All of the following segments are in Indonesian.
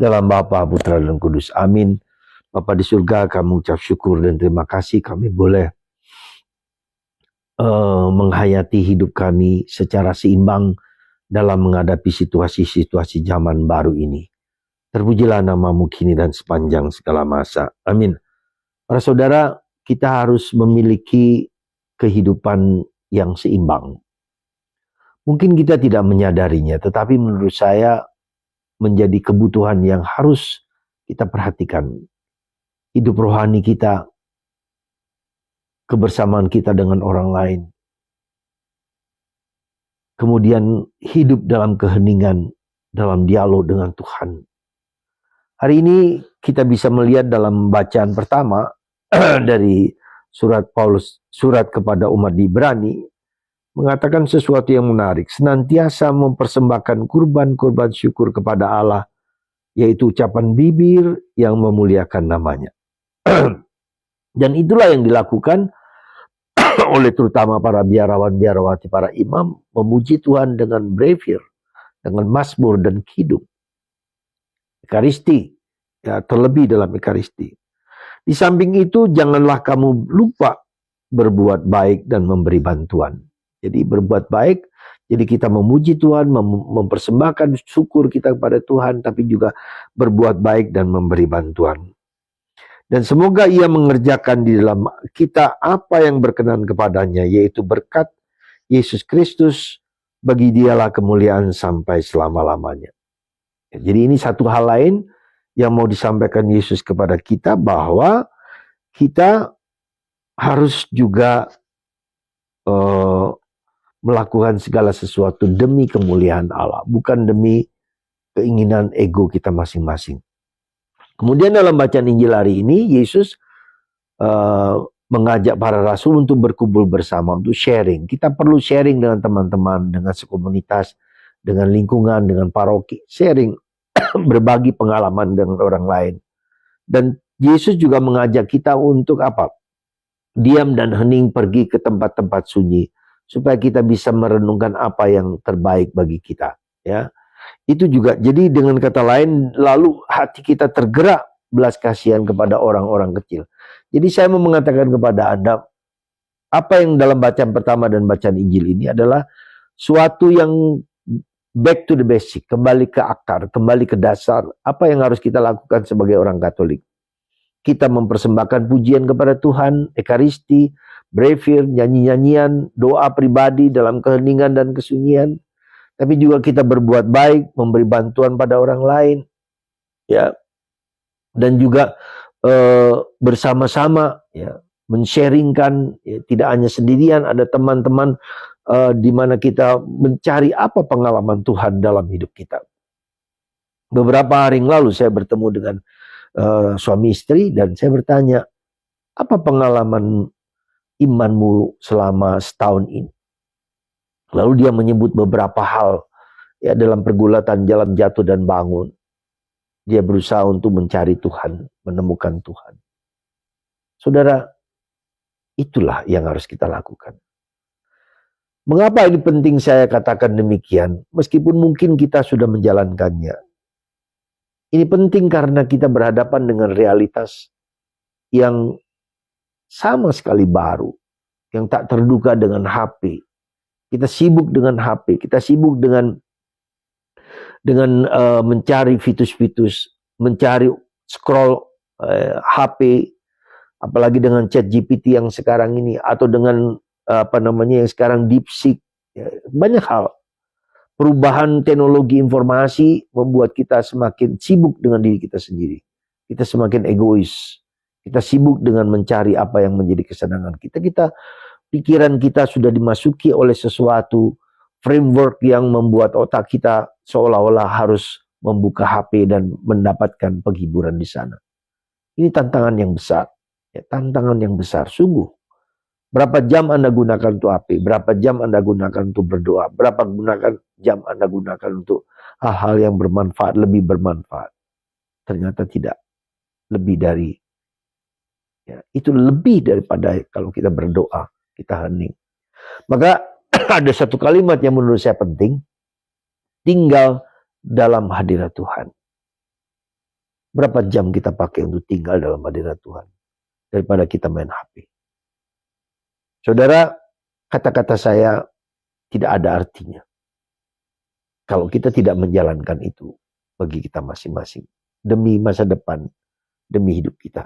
Dalam Bapa, Putra, dan Kudus. Amin. Bapa di surga, kami ucap syukur dan terima kasih kami boleh menghayati hidup kami secara seimbang dalam menghadapi situasi-situasi zaman baru ini. Terpujilah namamu kini dan sepanjang segala masa. Amin. Para saudara, kita harus memiliki kehidupan yang seimbang. Mungkin kita tidak menyadarinya, tetapi menurut saya menjadi kebutuhan yang harus kita perhatikan. Hidup rohani kita, kebersamaan kita dengan orang lain, kemudian hidup dalam keheningan, dalam dialog dengan Tuhan. Hari ini kita bisa melihat dalam bacaan pertama dari surat Paulus, surat kepada umat di Ibrani, mengatakan sesuatu yang menarik. Senantiasa mempersembahkan kurban-kurban syukur kepada Allah, yaitu ucapan bibir yang memuliakan namanya. Dan itulah yang dilakukan oleh terutama para biarawan-biarawati, para imam, memuji Tuhan dengan brevir, dengan mazmur dan kidung. Ekaristi, ya, terlebih dalam Ekaristi. Di samping itu, janganlah kamu lupa berbuat baik dan memberi bantuan. Jadi berbuat baik, jadi kita memuji Tuhan, mempersembahkan syukur kita kepada Tuhan, tapi juga berbuat baik dan memberi bantuan. Dan semoga ia mengerjakan di dalam kita apa yang berkenan kepadanya, yaitu berkat Yesus Kristus, bagi dialah kemuliaan sampai selama-lamanya. Jadi ini satu hal lain yang mau disampaikan Yesus kepada kita, bahwa kita harus juga melakukan segala sesuatu demi kemuliaan Allah, bukan demi keinginan ego kita masing-masing. Kemudian dalam bacaan Injil hari ini, Yesus mengajak para rasul untuk berkumpul bersama, untuk sharing. Kita perlu sharing dengan teman-teman, dengan sekomunitas, dengan lingkungan, dengan paroki. Sharing, berbagi pengalaman dengan orang lain. Dan Yesus juga mengajak kita untuk apa? Diam dan hening, pergi ke tempat-tempat sunyi, supaya kita bisa merenungkan apa yang terbaik bagi kita. Ya. Itu juga, jadi dengan kata lain, lalu hati kita tergerak belas kasihan kepada orang-orang kecil. Jadi saya mau mengatakan kepada Anda, apa yang dalam bacaan pertama dan bacaan Injil ini adalah suatu yang back to the basic, kembali ke akar, kembali ke dasar. Apa yang harus kita lakukan sebagai orang Katolik? Kita mempersembahkan pujian kepada Tuhan, Ekaristi, brevir, nyanyi-nyanyian, doa pribadi dalam keheningan dan kesunyian. Tapi juga kita berbuat baik, memberi bantuan pada orang lain, ya, dan juga bersama-sama, ya, men-sharingkan, ya, tidak hanya sendirian, ada teman-teman di mana kita mencari apa pengalaman Tuhan dalam hidup kita. Beberapa hari yang lalu saya bertemu dengan suami istri dan saya bertanya, apa pengalaman imanmu selama setahun ini? Lalu dia menyebut beberapa hal, ya, dalam pergulatan jalan jatuh dan bangun. Dia berusaha untuk mencari Tuhan, menemukan Tuhan. Saudara, itulah yang harus kita lakukan. Mengapa ini penting saya katakan demikian? Meskipun mungkin kita sudah menjalankannya. Ini penting karena kita berhadapan dengan realitas yang sama sekali baru, yang tak terduga dengan HP. Kita sibuk dengan HP, kita sibuk dengan mencari fitus-fitus, mencari scroll HP, apalagi dengan ChatGPT yang sekarang ini, atau dengan yang sekarang DeepSeek, ya, banyak hal. Perubahan teknologi informasi membuat kita semakin sibuk dengan diri kita sendiri. Kita semakin egois. Kita sibuk dengan mencari apa yang menjadi kesenangan kita. Pikiran kita sudah dimasuki oleh sesuatu framework yang membuat otak kita seolah-olah harus membuka HP dan mendapatkan penghiburan di sana. Ini tantangan yang besar. Ya, tantangan yang besar, sungguh. Berapa jam Anda gunakan untuk HP? Berapa jam Anda gunakan untuk berdoa? Berapa jam Anda gunakan untuk hal-hal yang bermanfaat, lebih bermanfaat? Ternyata tidak. Lebih dari. Ya, itu lebih daripada kalau kita berdoa, kita hening. Maka ada satu kalimat yang menurut saya penting. Tinggal dalam hadirat Tuhan. Berapa jam kita pakai untuk tinggal dalam hadirat Tuhan daripada kita main HP. Saudara, kata-kata saya tidak ada artinya kalau kita tidak menjalankan itu bagi kita masing-masing demi masa depan, demi hidup kita.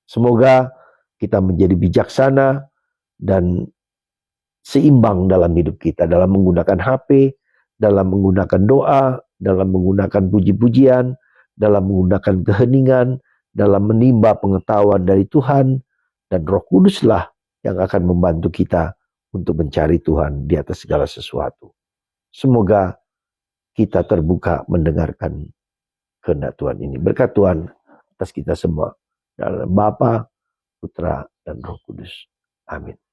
Semoga kita menjadi bijaksana dan seimbang dalam hidup kita, dalam menggunakan HP, dalam menggunakan doa, dalam menggunakan puji-pujian, dalam menggunakan keheningan, dalam menimba pengetahuan dari Tuhan, dan Roh Kuduslah yang akan membantu kita untuk mencari Tuhan di atas segala sesuatu. Semoga kita terbuka mendengarkan kehendak Tuhan ini. Berkat Tuhan atas kita semua. Dalam Bapa, Putra, dan Roh Kudus. Amin.